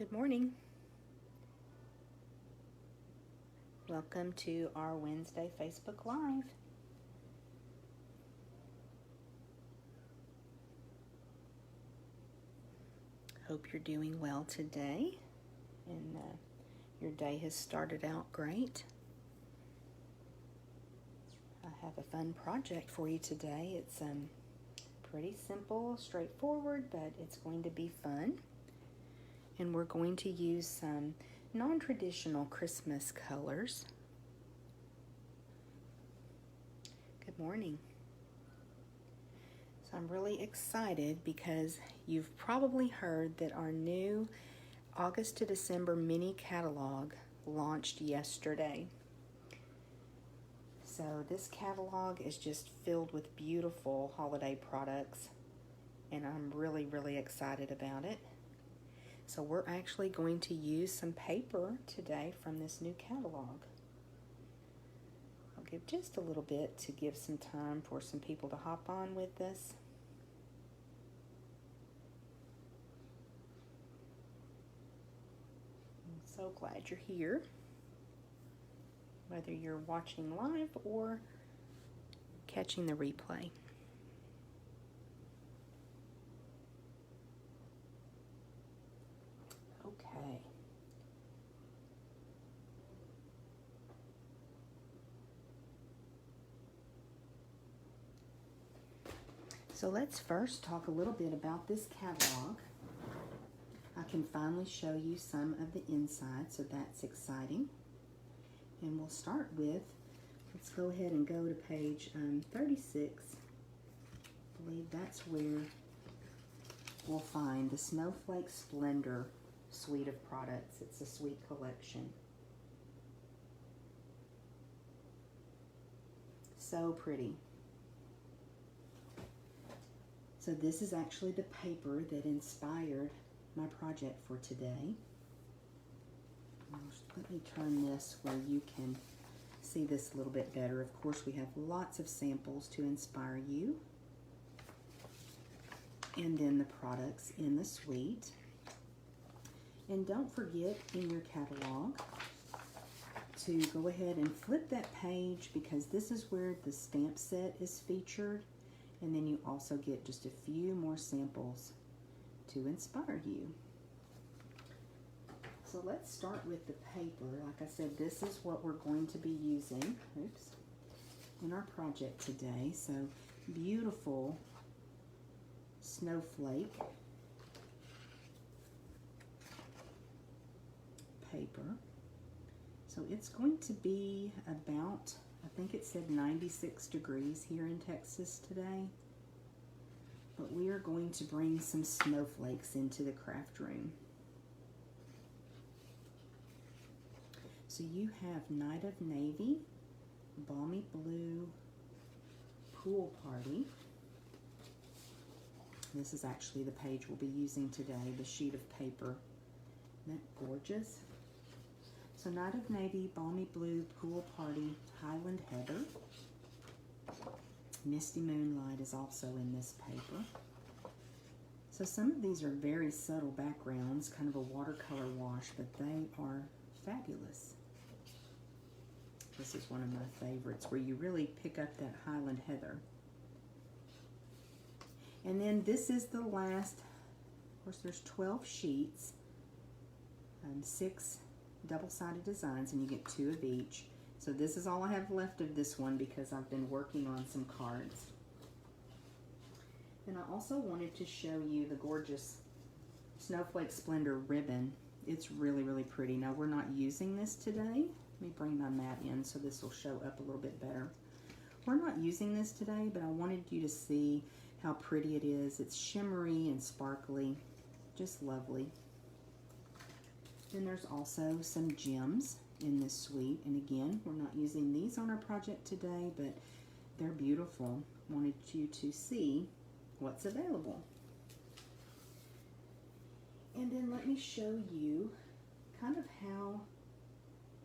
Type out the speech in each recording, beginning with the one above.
Good morning. Welcome to our Wednesday Facebook Live. Hope you're doing well today and your day has started out great. I have a fun project for you today. It's pretty simple, straightforward, but it's going to be fun. And we're going to use some non-traditional Christmas colors. Good morning. So I'm really excited because you've probably heard that our new August to December mini catalog launched yesterday. So this catalog is just filled with beautiful holiday products, and I'm really excited about it. So we're actually going to use some paper today from this new catalog. I'll give just a little bit to give some time for some people to hop on with us. I'm so glad you're here, whether you're watching live or catching the replay. Okay. So let's first talk a little bit about this catalog. I can finally show you some of the inside, so that's exciting. And we'll start with, let's go ahead and go to page 36. I believe that's where we'll find the Snowflake Splendor suite of products. It's a suite collection. So pretty. So this is actually the paper that inspired my project for today. Let me turn this where you can see this a little bit better. Of course, we have lots of samples to inspire you. And then the products in the suite. And don't forget in your catalog to go ahead and flip that page, because this is where the stamp set is featured. And then you also get just a few more samples to inspire you. So let's start with the paper. Like I said, this is what we're going to be using, in our project today. So beautiful snowflake paper. So it's going to be about, I think it said 96 degrees here in Texas today. But we are going to bring some snowflakes into the craft room. So you have Night of Navy, Balmy Blue, Pool Party. This is actually the page we'll be using today, the sheet of paper. Isn't that gorgeous? So Night of Navy, Balmy Blue, Pool Party, Highland Heather. Misty Moonlight is also in this paper. So some of these are very subtle backgrounds, kind of a watercolor wash, but they are fabulous. This is one of my favorites, where you really pick up that Highland Heather. And then this is the last, of course there's 12 sheets, 6 double-sided designs, and you get 2 of each. So this is all I have left of this one because I've been working on some cards. And I also wanted to show you the gorgeous Snowflake Splendor ribbon. It's really pretty. Now we're not using this today. Let me bring my mat in so this will show up a little bit better. We're not using this today, but I wanted you to see how pretty it is. It's shimmery and sparkly, just lovely. Then there's also some gems in this suite, and again, we're not using these on our project today, but they're beautiful. Wanted you to see what's available. And then let me show you kind of how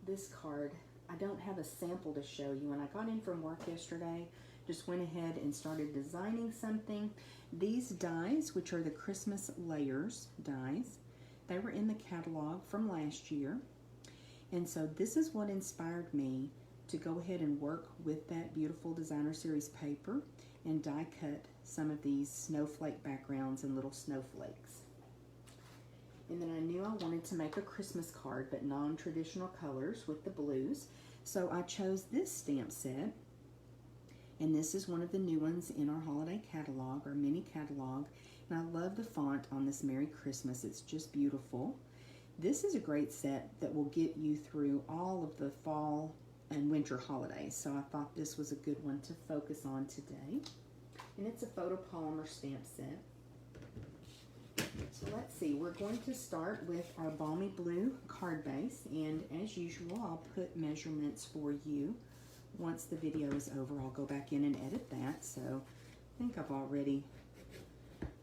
this card, I don't have a sample to show you. When I got in from work yesterday, just went ahead and started designing something. These dies, which are the Christmas layers dies, They were in the catalog from last year. And so this is what inspired me to go ahead and work with that beautiful designer series paper and die cut some of these snowflake backgrounds and little snowflakes. And then I knew I wanted to make a Christmas card, but non-traditional colors with the blues. So I chose this stamp set. And this is one of the new ones in our holiday catalog, our mini catalog. And I love the font on this Merry Christmas. It's just beautiful. This is a great set that will get you through all of the fall and winter holidays. So I thought this was a good one to focus on today. And it's a photopolymer stamp set. So let's see, we're going to start with our Balmy Blue card base. And as usual, I'll put measurements for you. Once the video is over, I'll go back in and edit that. So I think I've already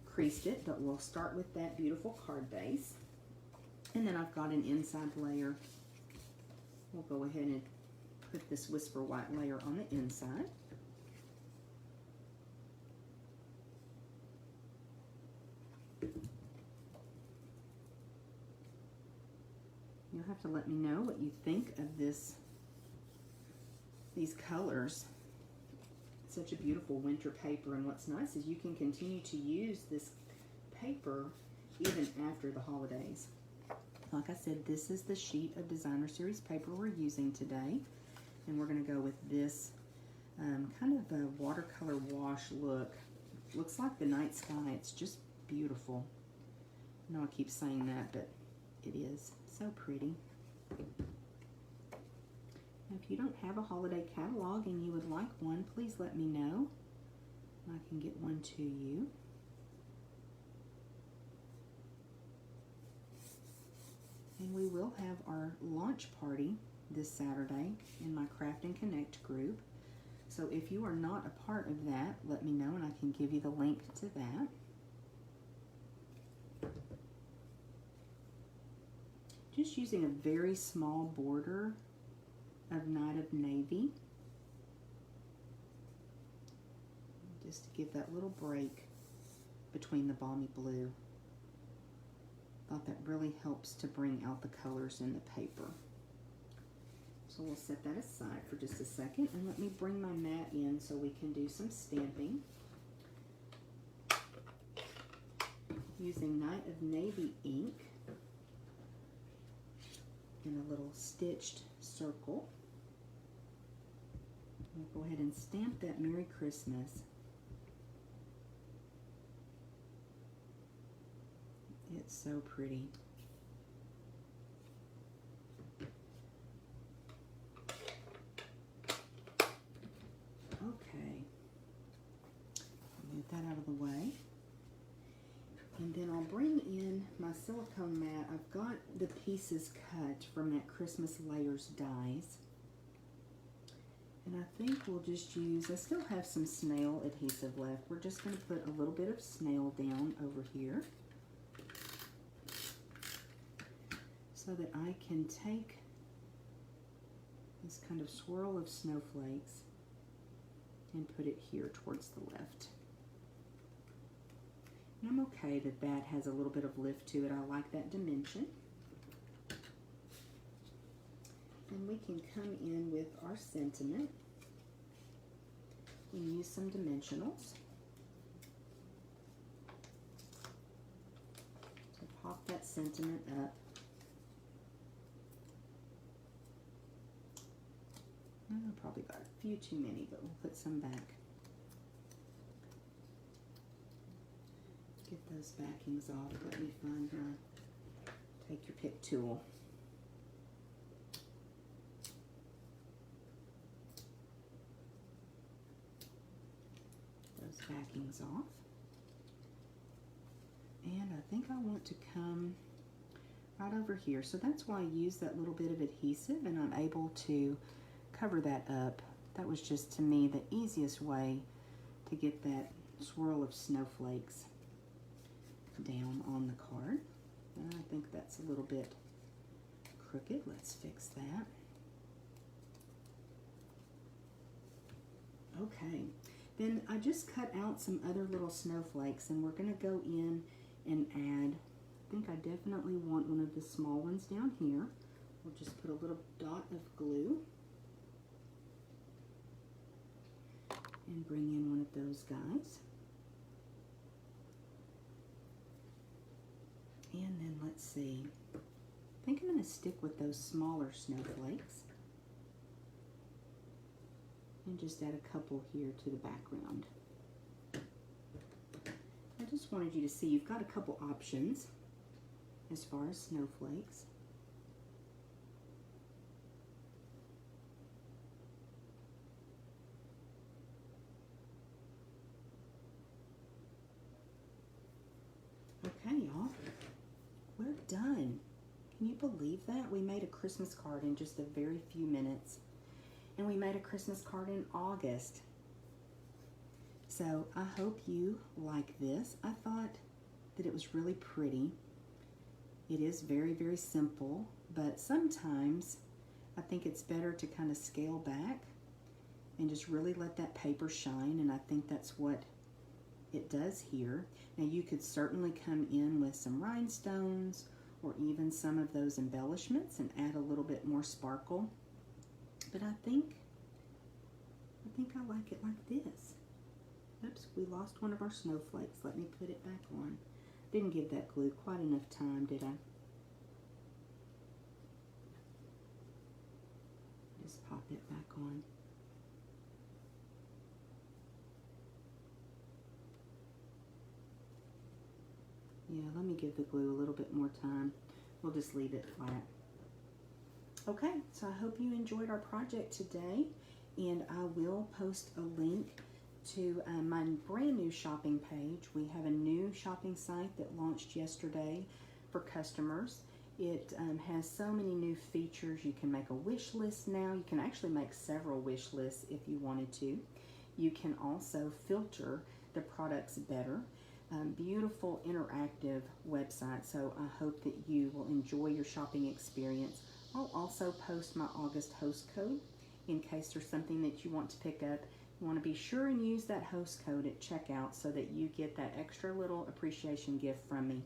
creased it, but we'll start with that beautiful card base. And then I've got an inside layer. We'll go ahead and put this Whisper White layer on the inside. You'll have to let me know what you think of these colors. It's such a beautiful winter paper, and what's nice is you can continue to use this paper even after the holidays. Like I said, this is the sheet of designer series paper we're using today, and we're going to go with this kind of a watercolor wash look. Looks like the night sky. It's just beautiful. I know I keep saying that, but it is so pretty. If you don't have a holiday catalog and you would like one, please let me know. I can get one to you. And we will have our launch party this Saturday in my Craft and Connect group. So if you are not a part of that, let me know and I can give you the link to that. Just using a very small border of Night of Navy, just to give that little break between the Balmy Blue. Thought that really helps to bring out the colors in the paper. So we'll set that aside for just a second and let me bring my mat in so we can do some stamping. Using Night of Navy ink in a little stitched circle. We'll go ahead and stamp that Merry Christmas. It's so pretty. Okay. Move that out of the way. And then I'll bring in my silicone mat. I've got the pieces cut from that Christmas Layers dies. And I think we'll just use, I still have some snail adhesive left. We're just going to put a little bit of snail down over here so that I can take this kind of swirl of snowflakes and put it here towards the left. And I'm okay that that has a little bit of lift to it. I like that dimension. And we can come in with our sentiment and use some dimensionals. So pop that sentiment up. I probably got a few too many, but we'll put some back. Get those backings off. Let me find my take your pick tool. Those backings off. And I think I want to come right over here. So that's why I use that little bit of adhesive and I'm able to cover that up. That was just, to me, the easiest way to get that swirl of snowflakes down on the card. And I think that's a little bit crooked. Let's fix that. Okay, then I just cut out some other little snowflakes and we're going to go in and add I think I definitely want one of the small ones down here. We'll just put a little dot of glue and bring in one of those guys. And then let's see, I think I'm going to stick with those smaller snowflakes and just add a couple here to the background. I just wanted you to see you've got a couple options as far as snowflakes. Okay, y'all, we're done. Can you believe that? We made a Christmas card in just a very few minutes. And we made a Christmas card in August. So I hope you like this. I thought that it was really pretty. It is very, very simple, but sometimes I think it's better to kind of scale back and just really let that paper shine, and I think that's what it does here. Now you could certainly come in with some rhinestones or even some of those embellishments and add a little bit more sparkle. But I think I like it like this. Oops, we lost one of our snowflakes. Let me put it back on. Didn't give that glue quite enough time, did I? Just pop it back on. Yeah, let me give the glue a little bit more time. We'll just leave it flat. Okay, so I hope you enjoyed our project today, and I will post a link to my brand new shopping page. We have a new shopping site that launched yesterday for customers. It has so many new features. You can make a wish list now. You can actually make several wish lists if you wanted to. You can also filter the products better. Beautiful interactive website, so I hope that you will enjoy your shopping experience. I'll also post my August host code in case there's something that you want to pick up. You want to be sure and use that host code at checkout so that you get that extra little appreciation gift from me.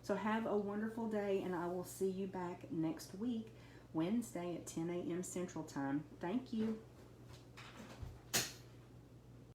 So have a wonderful day, and I will see you back next week, Wednesday at 10 a.m. Central Time. Thank you.